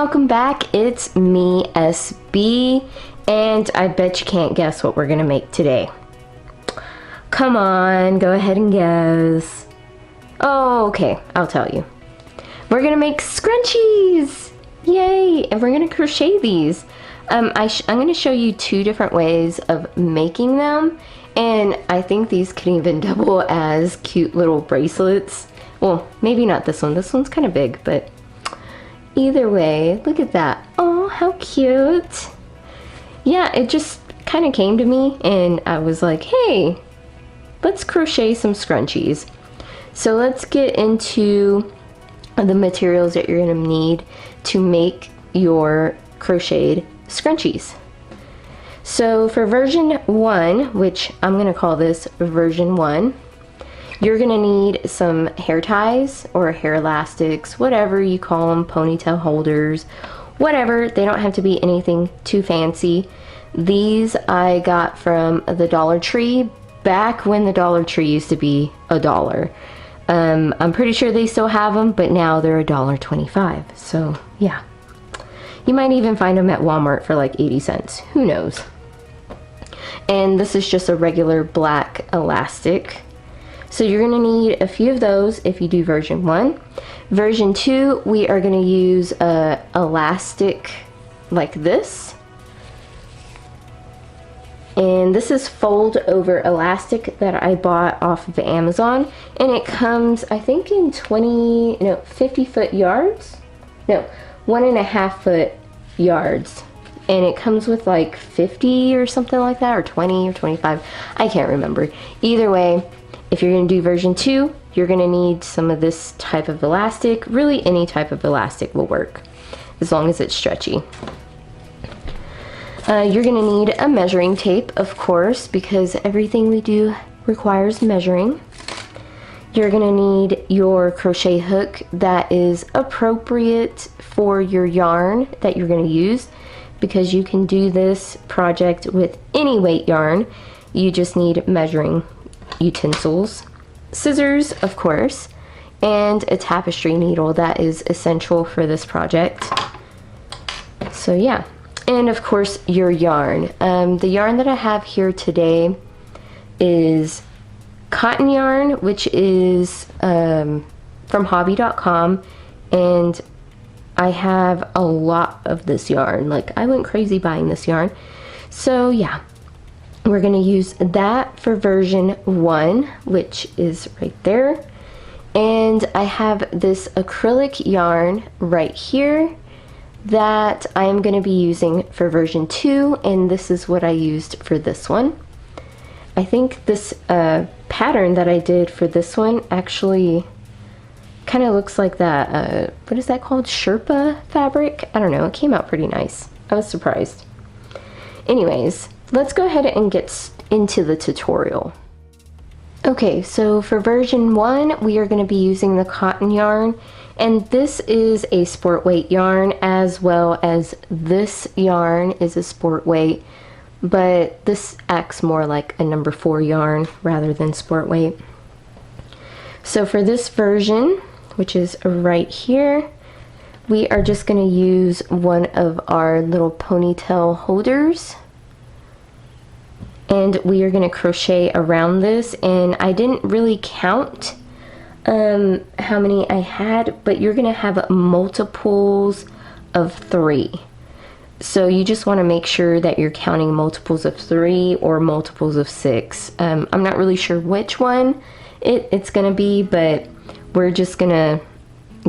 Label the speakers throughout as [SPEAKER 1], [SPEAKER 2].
[SPEAKER 1] welcome back. It's me, SB, and I bet you can't guess what we're gonna make today. Come on, go ahead and guess. Oh, okay, I'll tell you. We're gonna make scrunchies! Yay! And we're gonna crochet these. I'm gonna show you two different ways of making them, and I think these can even double as cute little bracelets. Well, maybe not this one. This one's kind of big, but either way, look at that. Oh, how cute. Yeah, it just kind of came to me, and I was like, hey, let's crochet some scrunchies. So let's get into the materials that you're gonna need to make your crocheted scrunchies. So for version 1, which I'm gonna call this version 1, you're gonna need some hair ties or hair elastics, whatever you call them, ponytail holders, whatever. They don't have to be anything too fancy. These I got from the Dollar Tree back when the Dollar Tree used to be $1. I'm pretty sure they still have them, but now they're $1.25. So yeah, you might even find them at Walmart for like 80 cents. Who knows? And this is just a regular black elastic. So you're gonna need a few of those if you do version 1. Version 2, we are gonna use a elastic like this. And this is fold over elastic that I bought off of Amazon. And it comes, I think, in 50 foot yards? No, 1.5 foot yards. And it comes with like 50 or something like that, or 20 or 25. I can't remember. Either way, if you're gonna do version 2, you're gonna need some of this type of elastic. Really, any type of elastic will work, as long as it's stretchy. You're gonna need a measuring tape, of course, because everything we do requires measuring. You're gonna need your crochet hook that is appropriate for your yarn that you're gonna use, because you can do this project with any weight yarn. You just need measuring utensils, scissors, of course, and a tapestry needle that is essential for this project. So yeah. And of course your yarn. The yarn that I have here today is cotton yarn, which is from hobby.com, and I have a lot of this yarn. Like, I went crazy buying this yarn. So yeah, we're gonna use that for version 1, which is right there. And I have this acrylic yarn right here that I am going to be using for version 2, and this is what I used for this one. I think this pattern that I did for this one actually kind of looks like that, what is that called? Sherpa fabric? I don't know, it came out pretty nice. I was surprised. Anyways, let's go ahead and get into the tutorial. Okay, so for version 1, we are going to be using the cotton yarn. And this is a sport weight yarn, as well as this yarn is a sport weight, but this acts more like a number 4 yarn rather than sport weight. So for this version, which is right here, we are just going to use one of our little ponytail holders. And we are going to crochet around this, and I didn't really count how many I had, but you're gonna have multiples of 3. So you just want to make sure that you're counting multiples of 3 or multiples of 6. I'm not really sure which one it's gonna be, but we're just gonna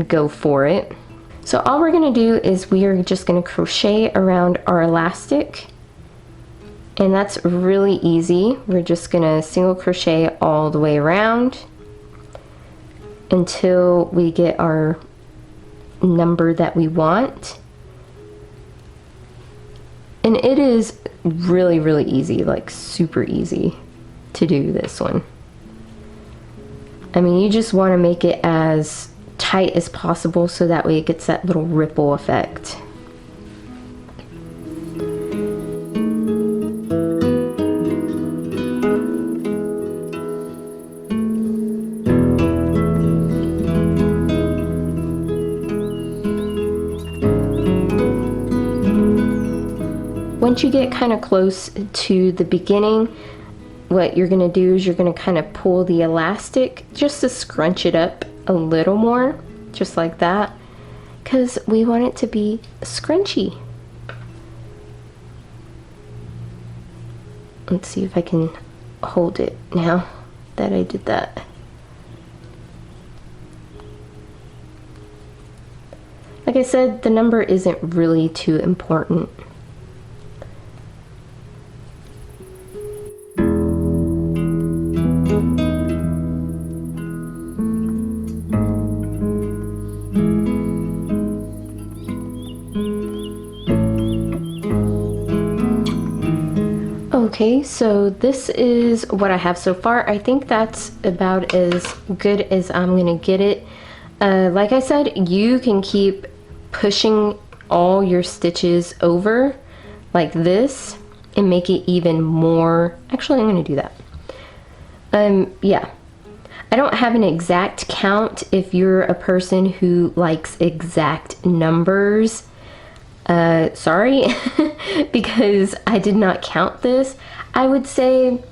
[SPEAKER 1] go for it. So all we're gonna do is we are just gonna crochet around our elastic, and that's really easy. We're just gonna single crochet all the way around until we get our number that we want. And it is really, really easy, like super easy to do this one. I mean, you just want to make it as tight as possible so that way it gets that little ripple effect. once you get kind of close to the beginning, what you're going to do is you're going to kind of pull the elastic just to scrunch it up a little more, just like that, because we want it to be scrunchy. Let's see if I can hold it now that I did that. Like I said, the number isn't really too important. Okay, so this is what I have so far. I think that's about as good as I'm gonna get it. Like I said, you can keep pushing all your stitches over like this and make it even more. Actually, I'm gonna do that. Yeah, I don't have an exact count. If you're a person who likes exact numbers, sorry, because I did not count this. I would say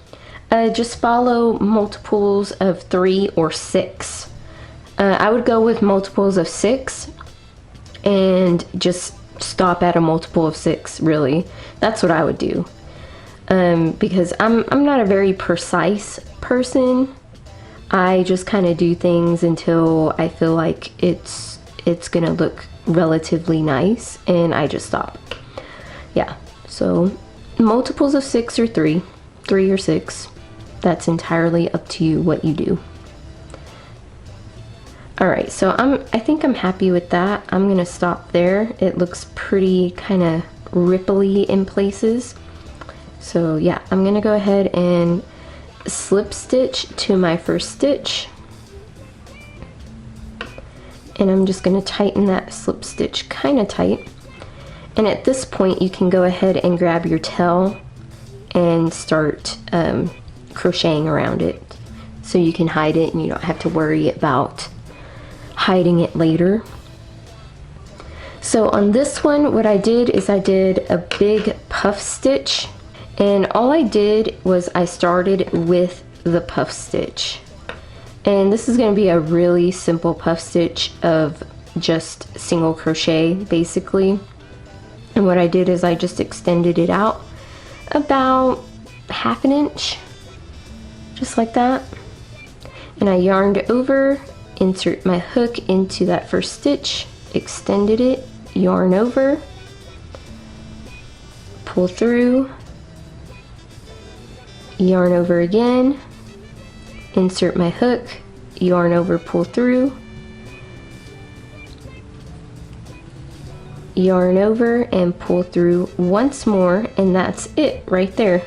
[SPEAKER 1] just follow multiples of 3 or 6. I would go with multiples of 6 and just stop at a multiple of 6, really. That's what I would do. Because I'm not a very precise person. I just kind of do things until I feel like it's gonna look relatively nice, and I just stop. Yeah, so multiples of 6 or 3 or 6, that's entirely up to you what you do. Alright, so I think I'm happy with that. I'm gonna stop there. It looks pretty kind of ripply in places. So yeah, I'm gonna go ahead and slip stitch to my first stitch. And I'm just gonna tighten that slip stitch kind of tight. And at this point, you can go ahead and grab your tail and start crocheting around it. So you can hide it and you don't have to worry about hiding it later. So on this one, what I did is I did a big puff stitch, and all I did was I started with the puff stitch. And this is going to be a really simple puff stitch of just single crochet basically. And what I did is I just extended it out about 1/2 inch, just like that. And I yarned over, insert my hook into that first stitch, extended it, yarn over, pull through, yarn over again, insert my hook, yarn over, pull through, yarn over and pull through once more, and that's it right there.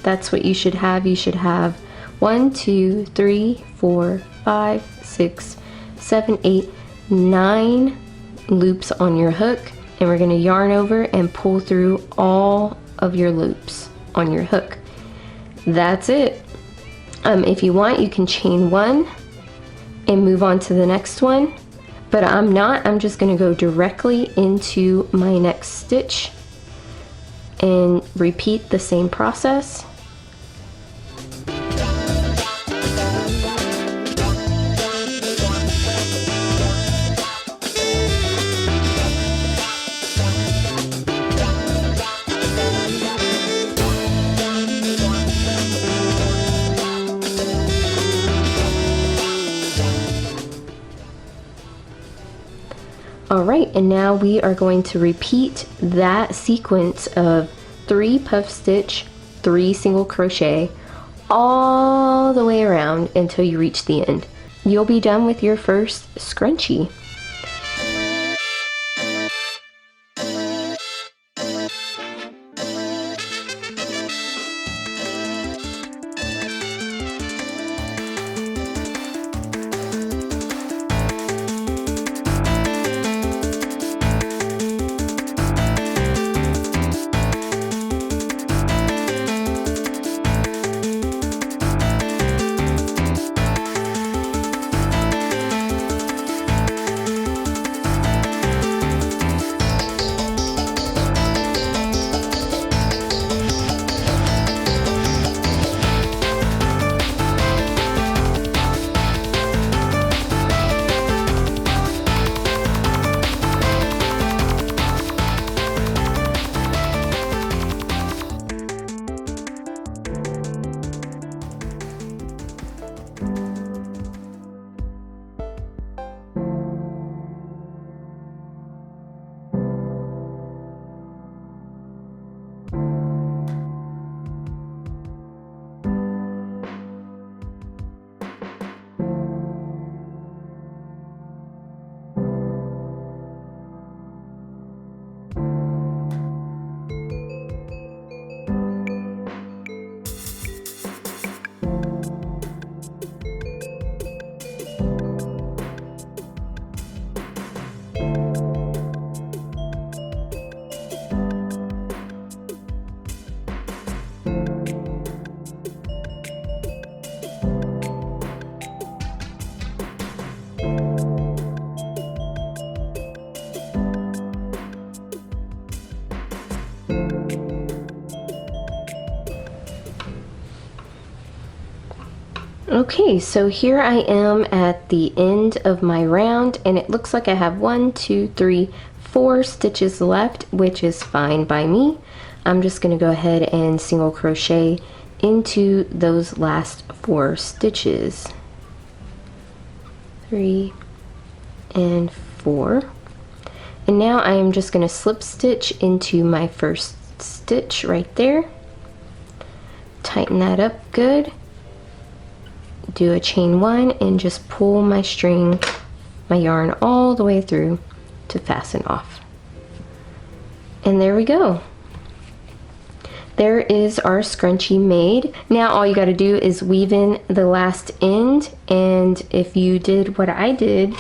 [SPEAKER 1] That's what you should have. You should have 1, 2, 3, 4, 5, 6, 7, 8, 9 loops on your hook, and we're going to yarn over and pull through all of your loops on your hook. That's it. If you want, you can chain 1 and move on to the next one, but I'm not. I'm just going to go directly into my next stitch and repeat the same process. Alright, and now we are going to repeat that sequence of 3 puff stitch, 3 single crochet, all the way around until you reach the end. You'll be done with your first scrunchie. Okay, so here I am at the end of my round, and it looks like I have 1, 2, 3, 4 stitches left, which is fine by me. I'm just going to go ahead and single crochet into those last 4 stitches. 3 and 4. And now I am just going to slip stitch into my first stitch right there. Tighten that up good. Do a chain 1 and just pull my string, my yarn all the way through to fasten off. And there we go. There is our scrunchie made. Now all you got to do is weave in the last end, and if you did what I did,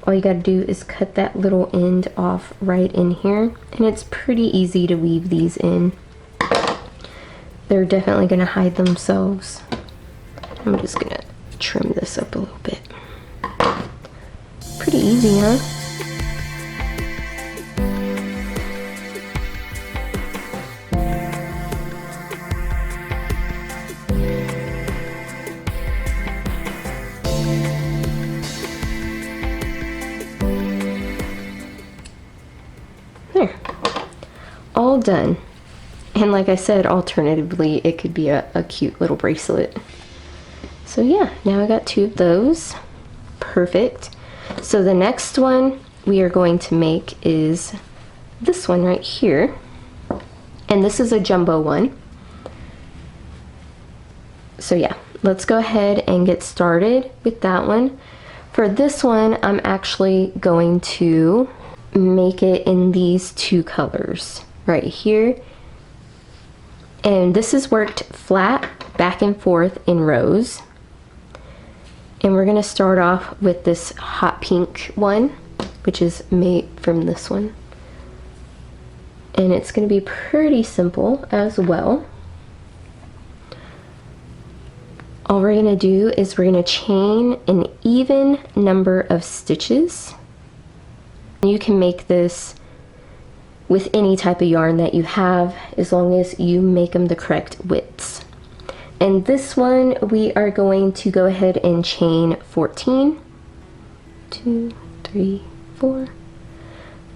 [SPEAKER 1] all you got to do is cut that little end off right in here, and it's pretty easy to weave these in. They're definitely going to hide themselves. I'm just going to trim this up a little bit. Pretty easy, huh? There. All done. And like I said, alternatively, it could be a cute little bracelet. So yeah, now I got 2 of those. Perfect. So the next one we are going to make is this one right here. And this is a jumbo one. So yeah, let's go ahead and get started with that one. For this one, I'm actually going to make it in these 2 colors right here. And this is worked flat, back and forth in rows. And we're going to start off with this hot pink one, which is made from this one. And it's going to be pretty simple as well. All we're going to do is we're going to chain an even number of stitches. You can make this with any type of yarn that you have, as long as you make them the correct widths. And this one we are going to go ahead and chain 14. 2, 3, 4,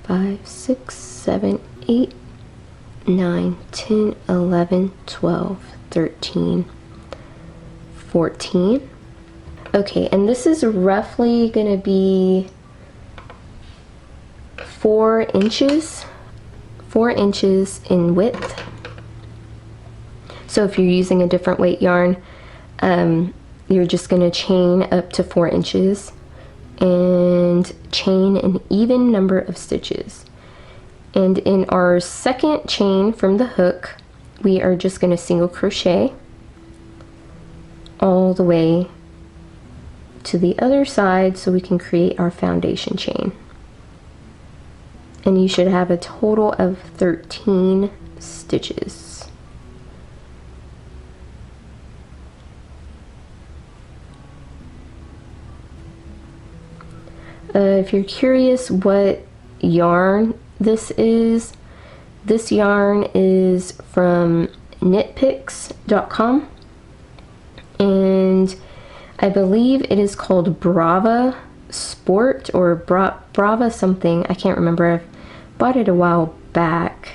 [SPEAKER 1] 5, 6, 7, 8, 9, 10, 11, 12, 13, 14. Okay, and this is roughly going to be 4 inches. 4 inches in width. So if you're using a different weight yarn, you're just going to chain up to 4 inches and chain an even number of stitches. And in our second chain from the hook, we are just going to single crochet all the way to the other side so we can create our foundation chain. And you should have a total of 13 stitches. If you're curious what yarn this yarn is from knitpicks.com, and I believe it is called Brava Sport or Brava something. I can't remember. I've bought it a while back.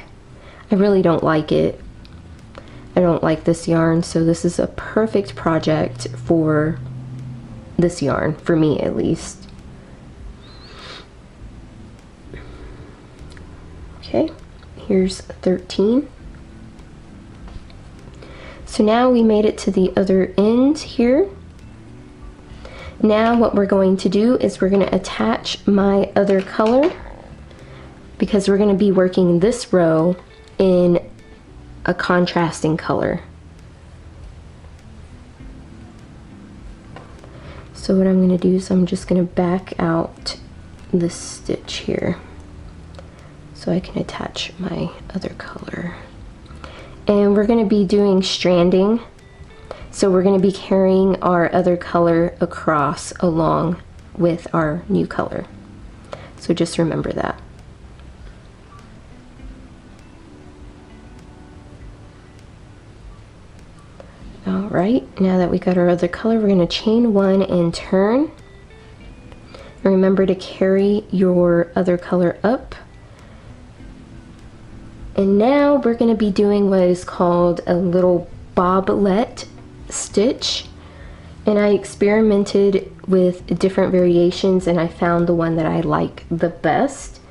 [SPEAKER 1] I really don't like it. I don't like this yarn, so this is a perfect project for this yarn, for me at least. Okay, here's 13. So now we made it to the other end here. Now what we're going to do is we're going to attach my other color, because we're going to be working this row in a contrasting color. So what I'm going to do is I'm just going to back out this stitch here so I can attach my other color. And we're going to be doing stranding, so we're going to be carrying our other color across along with our new color. So just remember that. All right, now that we got our other color, we're going to chain one and turn. Remember to carry your other color up. And now we're going to be doing what is called a little boblet stitch. And I experimented with different variations and I found the one that I like the best.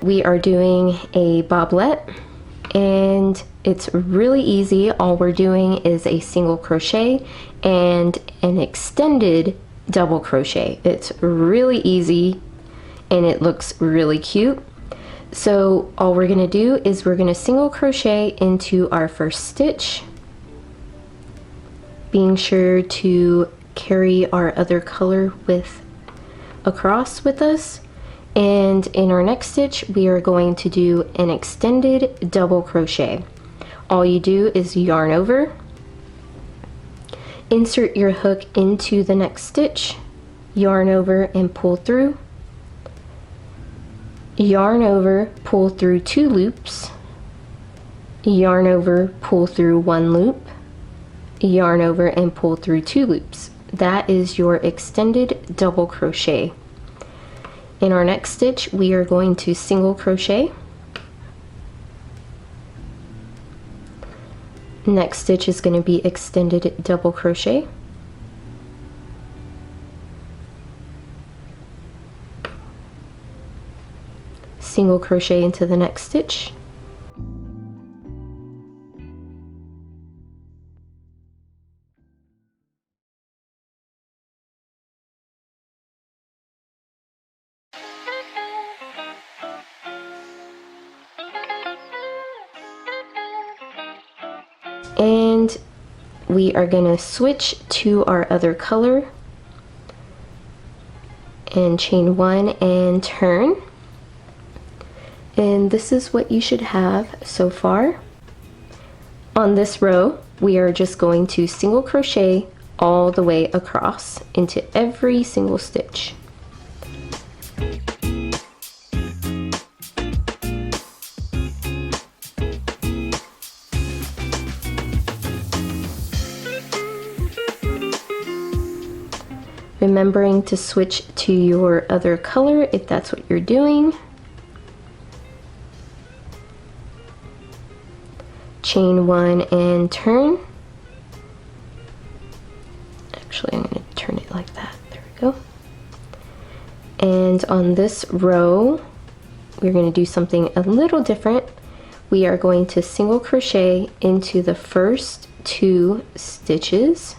[SPEAKER 1] We are doing a boblet and it's really easy. All we're doing is a single crochet and an extended double crochet. It's really easy and it looks really cute. So all we're going to do is we're going to single crochet into our first stitch, being sure to carry our other color across with us. And in our next stitch we are going to do an extended double crochet. All you do is yarn over, insert your hook into the next stitch, yarn over and pull through, yarn over, pull through 2 loops, yarn over, pull through 1 loop, yarn over and pull through 2 loops. That is your extended double crochet. In our next stitch we are going to single crochet. Next stitch is going to be extended double crochet. Single crochet into the next stitch. And we are going to switch to our other color and chain 1 and turn. And this is what you should have so far. On this row we are just going to single crochet all the way across into every single stitch. Remembering to switch to your other color if that's what you're doing. Chain 1 and turn. Actually, I'm going to turn it like that. There we go. And on this row, we're going to do something a little different. We are going to single crochet into the first 2 stitches.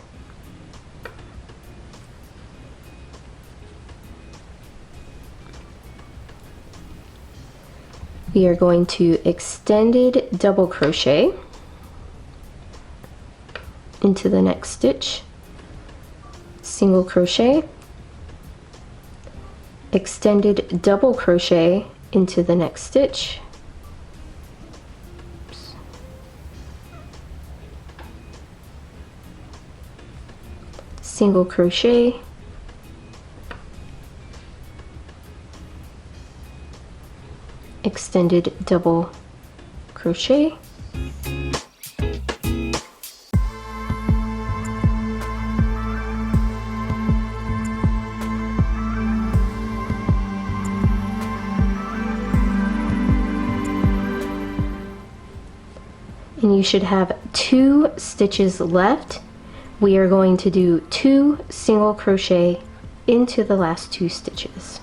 [SPEAKER 1] We are going to extended double crochet into the next stitch, single crochet, extended double crochet into the next stitch, oops, single crochet, extended double crochet, and you should have 2 stitches left. We are going to do 2 single crochet into the last 2 stitches.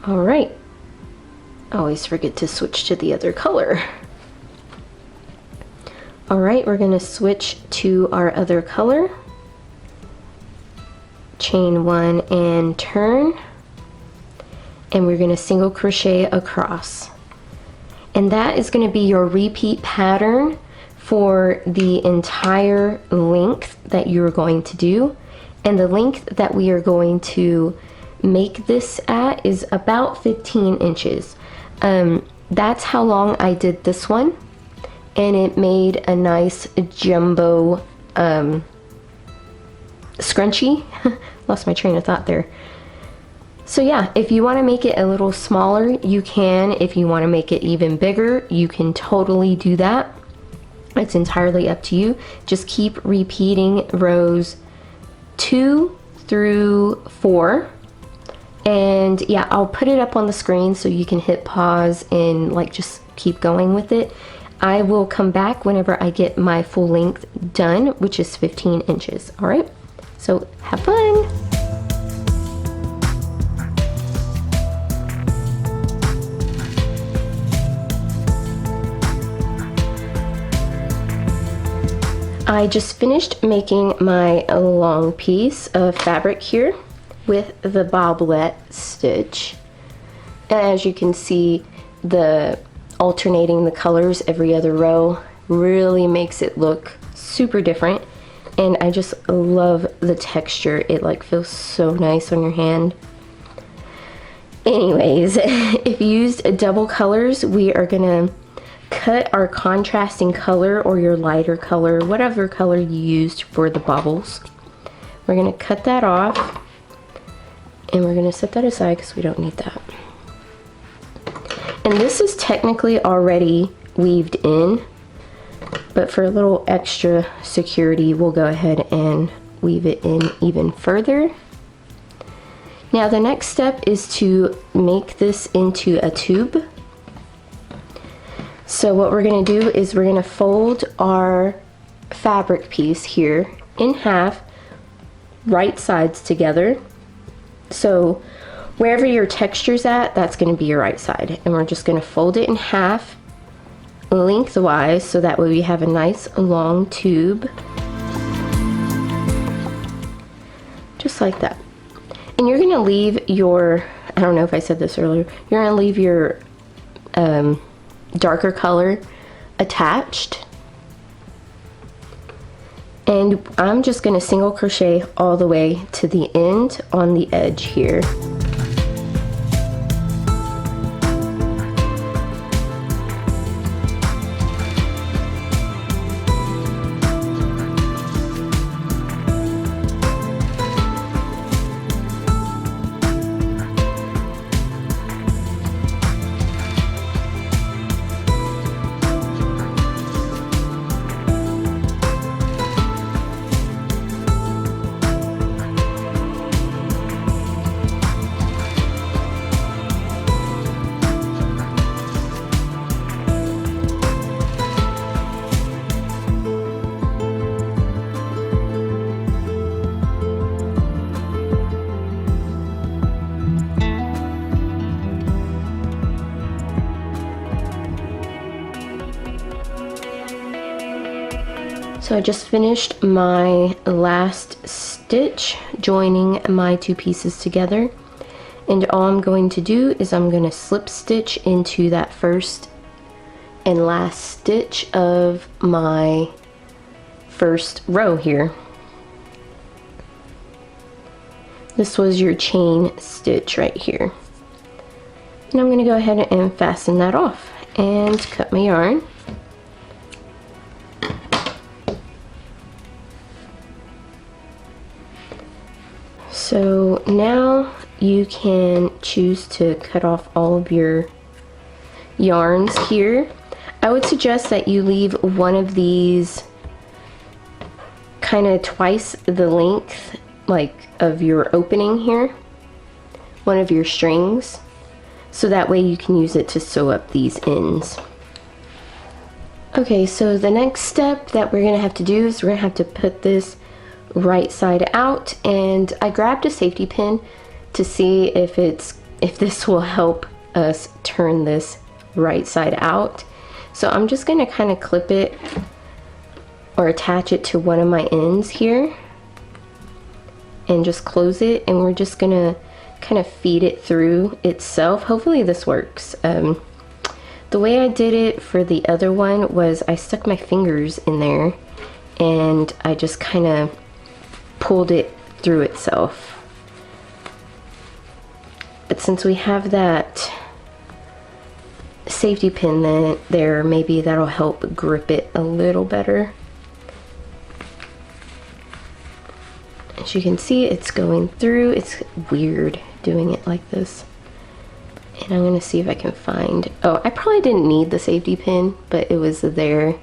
[SPEAKER 1] All right. Always forget to switch to the other color. All right, we're going to switch to our other color. Chain 1 and turn. And we're going to single crochet across. And that is going to be your repeat pattern for the entire length that you're going to do. And the length that we are going to make this at is about 15 inches. That's how long I did this one, and it made a nice jumbo scrunchie. Lost my train of thought there. So yeah, if you want to make it a little smaller, you can. If you want to make it even bigger, you can totally do that. It's entirely up to you. Just keep repeating rows 2 through 4. And yeah, I'll put it up on the screen so you can hit pause and like just keep going with it. I will come back whenever I get my full length done, which is 15 inches. All right, so have fun. I just finished making my long piece of fabric here with the boblet stitch. And as you can see, the alternating the colors every other row really makes it look super different. And I just love the texture. It like feels so nice on your hand. Anyways, if you used double colors, we are gonna cut our contrasting color or your lighter color, whatever color you used for the bubbles. We're gonna cut that off and we're gonna set that aside because we don't need that. And this is technically already weaved in, but for a little extra security, we'll go ahead and weave it in even further. Now the next step is to make this into a tube. So what we're going to do is we're going to fold our fabric piece here in half, right sides together. So wherever your texture's at, that's going to be your right side. And we're just going to fold it in half lengthwise so that way we have a nice long tube. Just like that. And you're going to leave your, I don't know if I said this earlier, you're going to leave your darker color attached, and I'm just going to single crochet all the way to the end on the edge here. So I just finished my last stitch joining my two pieces together, and all I'm going to do is I'm going to slip stitch into that first and last stitch of my first row here. This was your chain stitch right here, and I'm going to go ahead and fasten that off and cut my yarn. So now you can choose to cut off all of your yarns here. I would suggest that you leave one of these kind of twice the length like of your opening here, one of your strings, so that way you can use it to sew up these ends. Okay, so the next step that we're gonna have to do is we're gonna have to put this right side out, and I grabbed a safety pin to see if this will help us turn this right side out. So I'm just going to kind of clip it or attach it to one of my ends here and just close it, and we're just going to kind of feed it through itself. Hopefully this works. The way I did it for the other one was I stuck my fingers in there and I just kind of pulled it through itself. But since we have that safety pin there, maybe that'll help grip it a little better. As you can see, it's going through. It's weird doing it like this. And I'm gonna see if I can find, oh, I probably didn't need the safety pin, but it was there.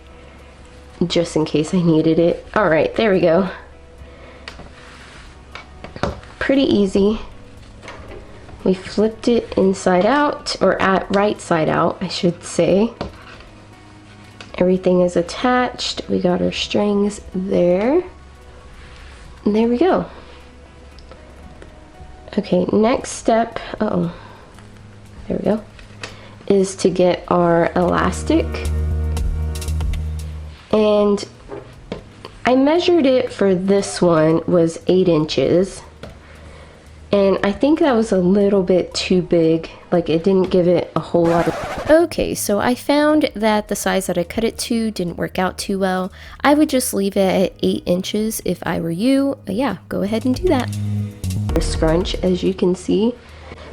[SPEAKER 1] just in case I needed it. All right, there we go. Pretty easy. We flipped it inside out, or at right side out, I should say. Everything is attached. We got our strings there. And there we go. Okay, next step, there we go, is to get our elastic. And I measured it for this one was 8 inches. And I think that was a little bit too big, like it didn't give it a whole lot of... Okay, so I found that the size that I cut it to didn't work out too well. I would just leave it at 8 inches if I were you. But yeah, go ahead and do that. Scrunch, as you can see.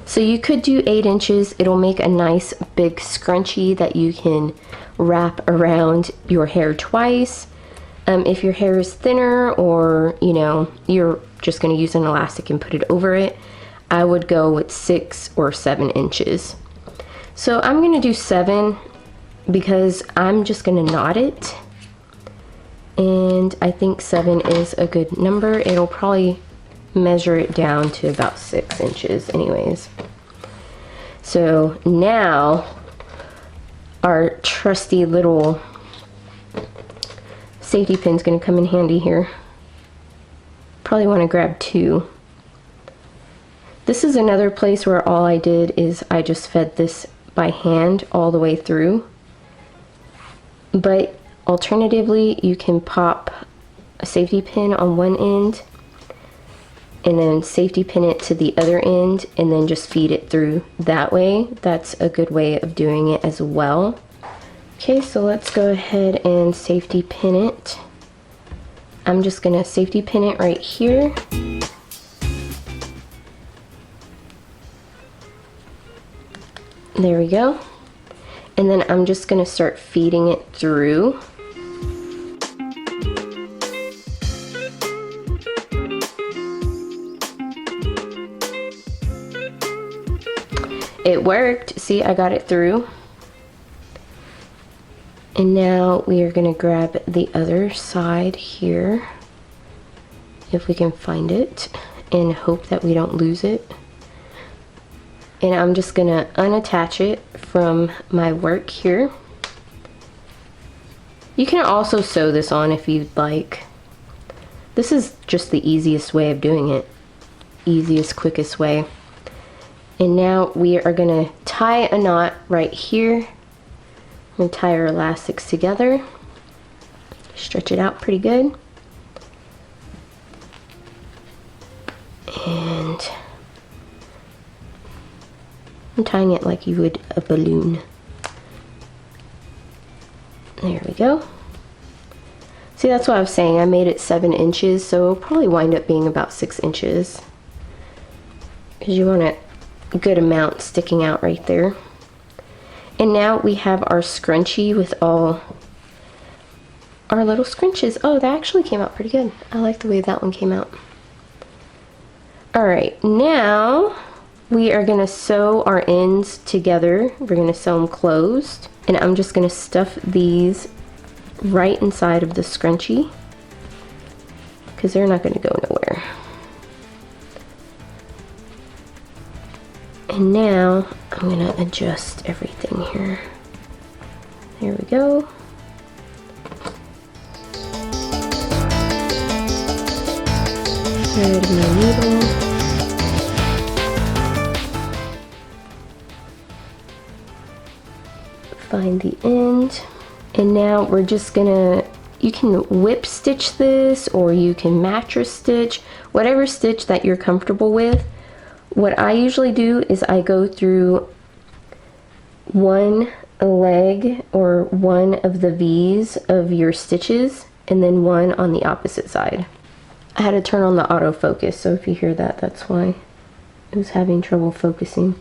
[SPEAKER 1] So you could do 8 inches. It'll make a nice big scrunchie that you can wrap around your hair twice. If your hair is thinner, or you know, you're just going to use an elastic and put it over it, I would go with 6 or 7 inches. So I'm going to do 7 because I'm just going to knot it, and I think 7 is a good number. It'll probably measure it down to about 6 inches anyways. So now our trusty little safety pin's going to come in handy here. Probably want to grab 2. This is another place where all I did is I just fed this by hand all the way through. But alternatively, you can pop a safety pin on one end and then safety pin it to the other end and then just feed it through that way. That's a good way of doing it as well. Okay, so let's go ahead and safety pin it. I'm just gonna safety pin it right here. There we go. And then I'm just gonna start feeding it through. It worked. See, I got it through. And now we are going to grab the other side here, if we can find it, and hope that we don't lose it. And I'm just going to unattach it from my work here. You can also sew this on if you'd like. This is just the easiest way of doing it. Easiest, quickest way. And now we are going to tie a knot right here. And tie our elastics together. Stretch it out pretty good. And I'm tying it like you would a balloon. There we go. See, that's what I was saying. I made it 7 inches, so it'll probably wind up being about 6 inches. Because you want a good amount sticking out right there. And now we have our scrunchie with all our little scrunches. Oh, that actually came out pretty good. I like the way that one came out. Alright, now we are going to sew our ends together. We're going to sew them closed. And I'm just going to stuff these right inside of the scrunchie, because they're not going to go nowhere. And now I'm going to adjust everything here. There we go. Thread my needle. Find the end. And now we're just gonna, you can whip stitch this, or you can mattress stitch, whatever stitch that you're comfortable with. What I usually do is I go through one leg or one of the V's of your stitches and then one on the opposite side. I had to turn on the autofocus, so if you hear that, that's why it was having trouble focusing.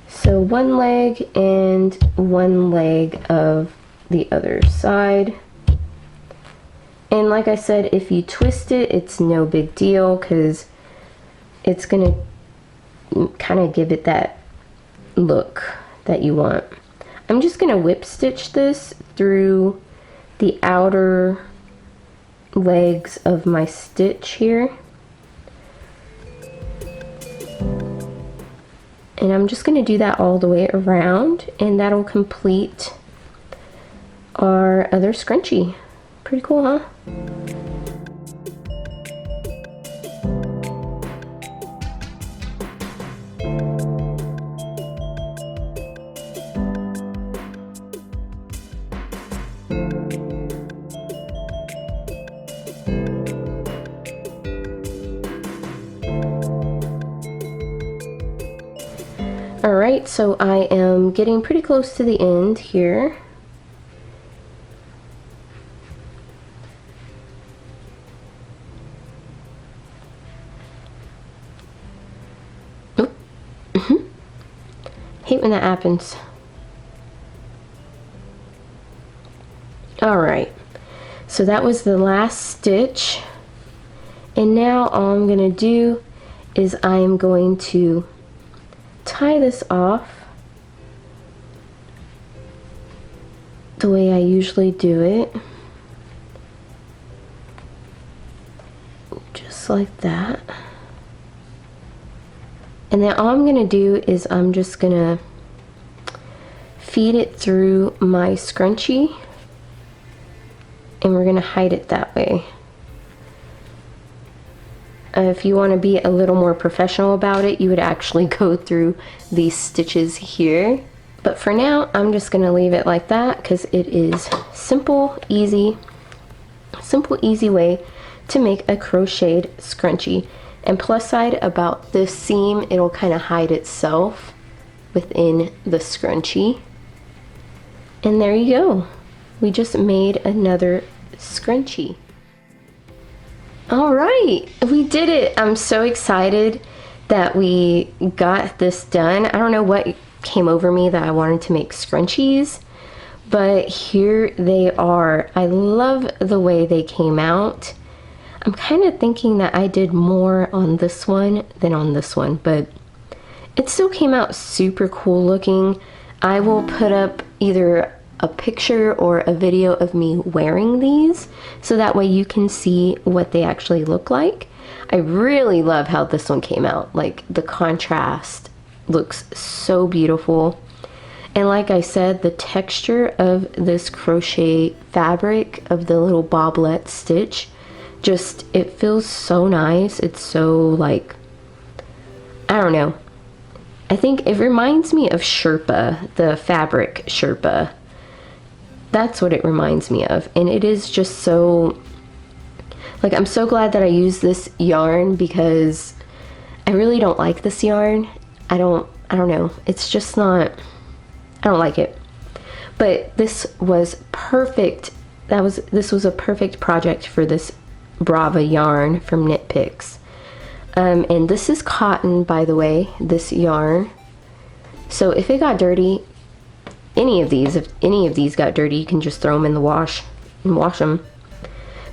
[SPEAKER 1] So one leg and one leg of the other side. And like I said, if you twist it, it's no big deal, because it's gonna kind of give it that look that you want. I'm just gonna whip stitch this through the outer legs of my stitch here. And I'm just going to do that all the way around, and that'll complete our other scrunchie. Pretty cool, huh? Alright, so I am getting pretty close to the end here. Hate when that happens. Alright, so that was the last stitch. And now all I'm going to do is I am going to tie this off the way I usually do it. Just like that. And then all I'm going to do is I'm just going to feed it through my scrunchie, and we're going to hide it that way. If you want to be a little more professional about it, you would actually go through these stitches here. But for now, I'm just going to leave it like that because it is simple, easy way to make a crocheted scrunchie. And plus side about this seam, it'll kind of hide itself within the scrunchie. And there you go. We just made another scrunchie. All right, we did it. I'm so excited that we got this done. I don't know what came over me that I wanted to make scrunchies, but here they are. I love the way they came out. I'm kind of thinking that I did more on this one than on this one, but it still came out super cool looking. I will put up either a picture or a video of me wearing these so that way you can see what they actually look like. I really love how this one came out. Like, the contrast looks so beautiful. And like I said, the texture of this crochet fabric of the little boblet stitch, just, it feels so nice. It's so, like, I don't know. I think it reminds me of Sherpa, the fabric Sherpa. That's what it reminds me of. And it is just so, like, I'm so glad that I used this yarn because I really don't like this yarn. I don't know. It's just not, I don't like it. But this was perfect. This was a perfect project for this Brava yarn from Knit Picks. And this is cotton, by the way, this yarn. So if it got dirty, if any of these got dirty, you can just throw them in the wash and wash them.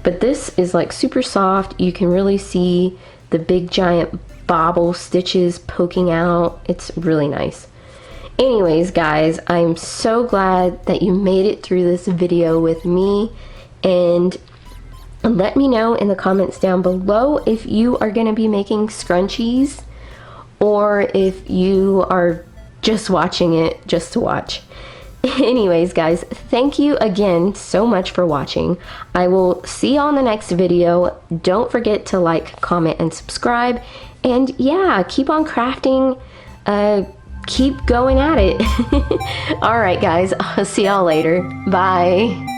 [SPEAKER 1] But this is like super soft. You can really see the big giant bobble stitches poking out. It's really nice. Anyways, guys, I'm so glad that you made it through this video with me, and let me know in the comments down below if you are going to be making scrunchies or if you are just watching it just to watch. Anyways, guys, thank you again so much for watching. I will see you on the next video. Don't forget to like, comment, and subscribe. And yeah, keep on crafting. Keep going at it. Alright, guys, I'll see y'all later. Bye.